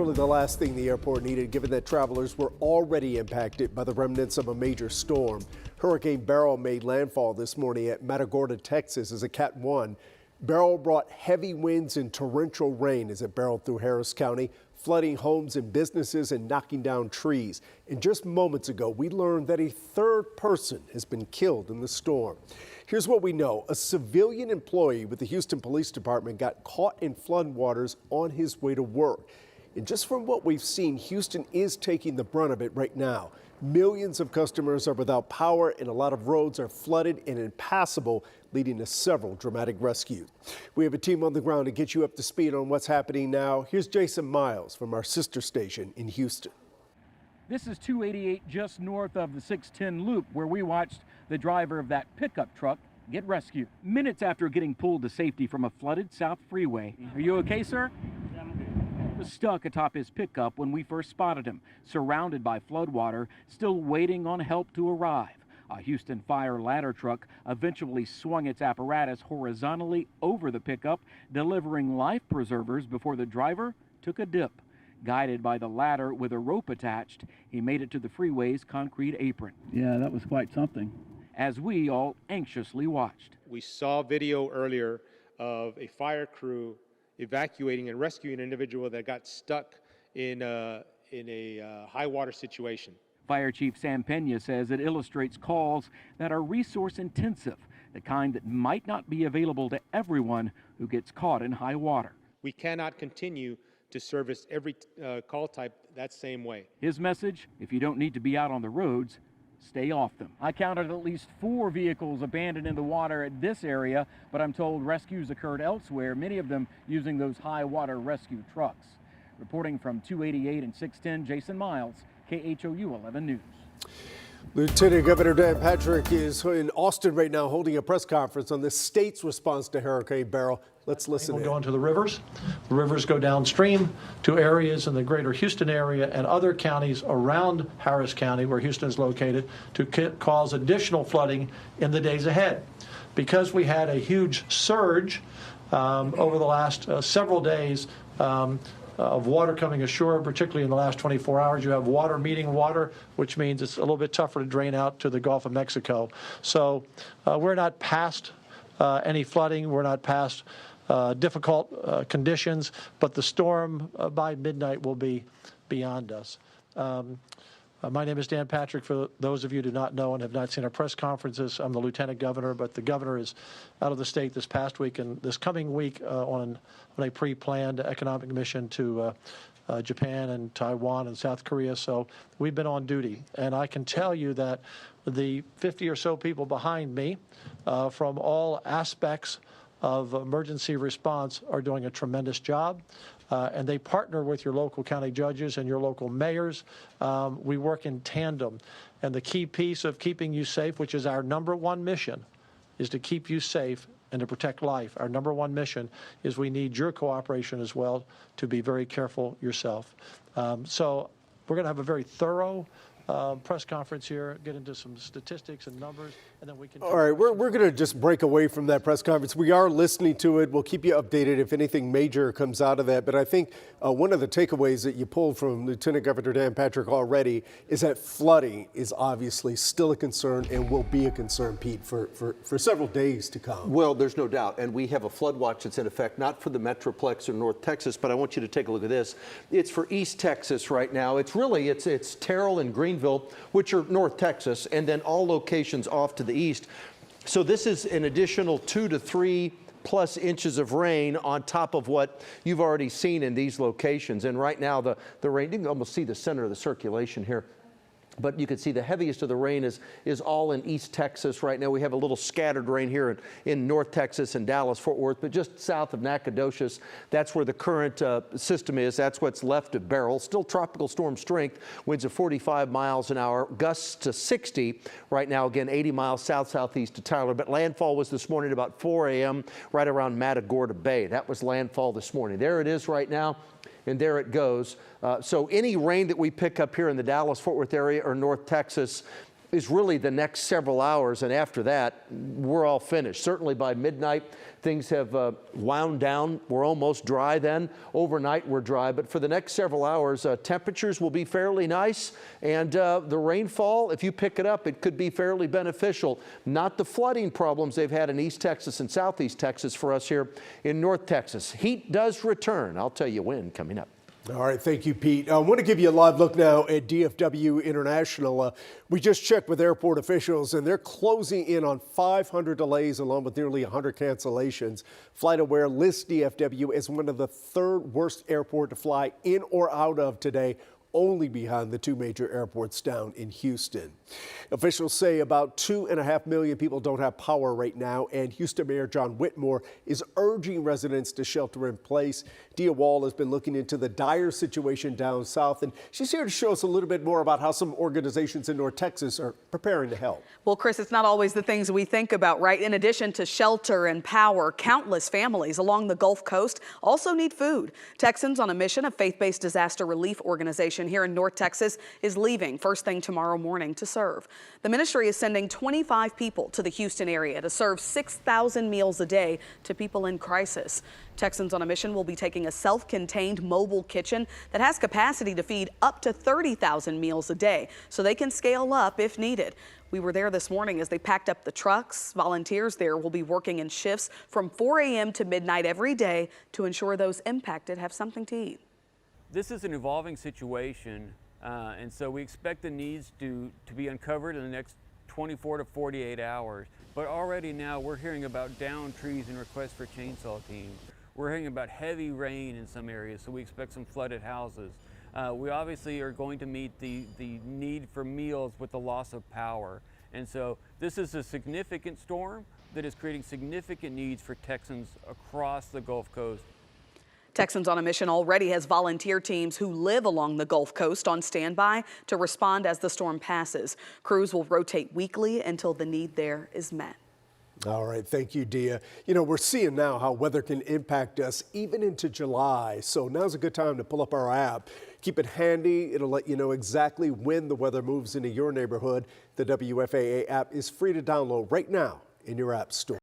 Really the last thing the airport needed, given that travelers were already impacted by the remnants of a major storm. Hurricane Beryl made landfall this morning at Matagorda, Texas as a Cat 1. Beryl brought heavy winds and torrential rain as it barreled through Harris County, flooding homes and businesses and knocking down trees. And just moments ago, we learned that a third person has been killed in the storm. Here's what we know. A civilian employee with the Houston Police Department got caught in floodwaters on his way to work. And just from what we've seen, Houston is taking the brunt of it right now. Millions of customers are without power and a lot of roads are flooded and impassable, leading to several dramatic rescues. We have a team on the ground to get you up to speed on what's happening now. Here's Jason Miles from our sister station in Houston. This is 288 just north of the 610 loop where we watched the driver of that pickup truck get rescued. Minutes after getting pulled to safety from a flooded South Freeway. Are you okay, sir? Was stuck atop his pickup when we first spotted him, surrounded by floodwater, still waiting on help to arrive. A Houston Fire ladder truck eventually swung its apparatus horizontally over the pickup, delivering life preservers before the driver took a dip. Guided by the ladder with a rope attached, he made it to the freeway's concrete apron. Yeah, that was quite something. As we all anxiously watched. We saw video earlier of a fire crew evacuating and rescuing an individual that got stuck in a high water situation. Fire Chief Sam Pena says it illustrates calls that are resource intensive, the kind that might not be available to everyone who gets caught in high water. We cannot continue to service every call type that same way. His message, if you don't need to be out on the roads, stay off them. I counted at least 4 vehicles abandoned in the water at this area, but I'm told rescues occurred elsewhere, many of them using those high water rescue trucks. Reporting from 288 and 610, Jason Miles, KHOU 11 News. Lieutenant Governor Dan Patrick is in Austin right now holding a press conference on the state's response to Hurricane Beryl. Let's listen. We'll go into the rivers. The rivers go downstream to areas in the greater Houston area and other counties around Harris County, where Houston is located, to cause additional flooding in the days ahead. Because we had a huge surge over the last several days of water coming ashore, particularly in the last 24 hours. You have water meeting water, which means it's a little bit tougher to drain out to the Gulf of Mexico. So we're not past any flooding. We're not past difficult conditions, but the storm by midnight will be beyond us. My name is Dan Patrick. For those of you who do not know and have not seen our press conferences, I'm the Lieutenant Governor, but the Governor is out of the state this past week and this coming week on a pre-planned economic mission to Japan and Taiwan and South Korea. So we've been on duty. And I can tell you that the 50 or so people behind me from all aspects of emergency response are doing a tremendous job. And they partner with your local county judges and your local mayors. We work in tandem. And the key piece of keeping you safe, which is our #1 mission, is to keep you safe and to protect life. Our #1 mission is we need your cooperation as well to be very careful yourself. So we're going to have a very thorough press conference here, get into some statistics and numbers, and then we can... All right, we're going to just break away from that press conference. We are listening to it. We'll keep you updated if anything major comes out of that. But I think one of the takeaways that you pulled from Lieutenant Governor Dan Patrick already is that flooding is obviously still a concern and will be a concern, Pete, for several days to come. Well, there's no doubt. And we have a flood watch that's in effect, not for the Metroplex or North Texas, but I want you to take a look at this. It's for East Texas right now. It's Terrell and Greenville, which are North Texas, and then all locations off to the east. So this is an additional 2 to 3 plus inches of rain on top of what you've already seen in these locations. And right now the rain, you can almost see the center of the circulation here. But you can see the heaviest of the rain is all in East Texas right now. We have a little scattered rain here in North Texas and Dallas, Fort Worth, but just south of Nacogdoches, that's where the current system is. That's what's left of Beryl. Still tropical storm strength, winds of 45 miles an hour, gusts to 60 right now, again 80 miles south-southeast to Tyler. But landfall was this morning about 4 a.m. right around Matagorda Bay. That was landfall this morning. There it is right now. And there it goes. So any rain that we pick up here in the Dallas-Fort Worth area or North Texas is really the next several hours, and after that, we're all finished. Certainly by midnight, things have wound down. We're almost dry then. Overnight, we're dry, but for the next several hours, temperatures will be fairly nice, and the rainfall, if you pick it up, it could be fairly beneficial. Not the flooding problems they've had in East Texas and Southeast Texas for us here in North Texas. Heat does return. I'll tell you when coming up. All right, thank you, Pete. I want to give you a live look now at DFW International. We just checked with airport officials, and they're closing in on 500 delays along with nearly 100 cancellations. FlightAware lists DFW as one of the third worst airport to fly in or out of today, only behind the two major airports down in Houston. Officials say about 2.5 million people don't have power right now, and Houston Mayor John Whitmore is urging residents to shelter in place. Dia Wall has been looking into the dire situation down south, and she's here to show us a little bit more about how some organizations in North Texas are preparing to help. Well, Chris, it's not always the things we think about, right? In addition to shelter and power, countless families along the Gulf Coast also need food. Texans on a Mission, a faith-based disaster relief organization here in North Texas, is leaving first thing tomorrow morning to serve. The ministry is sending 25 people to the Houston area to serve 6,000 meals a day to people in crisis. Texans on a Mission will be taking a self-contained mobile kitchen that has capacity to feed up to 30,000 meals a day, so they can scale up if needed. We were there this morning as they packed up the trucks. Volunteers there will be working in shifts from 4 a.m. to midnight every day to ensure those impacted have something to eat. This is an evolving situation, and so we expect the needs to be uncovered in the next 24 to 48 hours. But already now we're hearing about downed trees and requests for chainsaw teams. We're hearing about heavy rain in some areas, so we expect some flooded houses. We obviously are going to meet the need for meals with the loss of power. And so this is a significant storm that is creating significant needs for Texans across the Gulf Coast. Texans on a Mission already has volunteer teams who live along the Gulf Coast on standby to respond as the storm passes. Crews will rotate weekly until the need there is met. All right, thank you, Dia. You know, we're seeing now how weather can impact us even into July. So now's a good time to pull up our app. Keep it handy. It'll let you know exactly when the weather moves into your neighborhood. The WFAA app is free to download right now in your app store.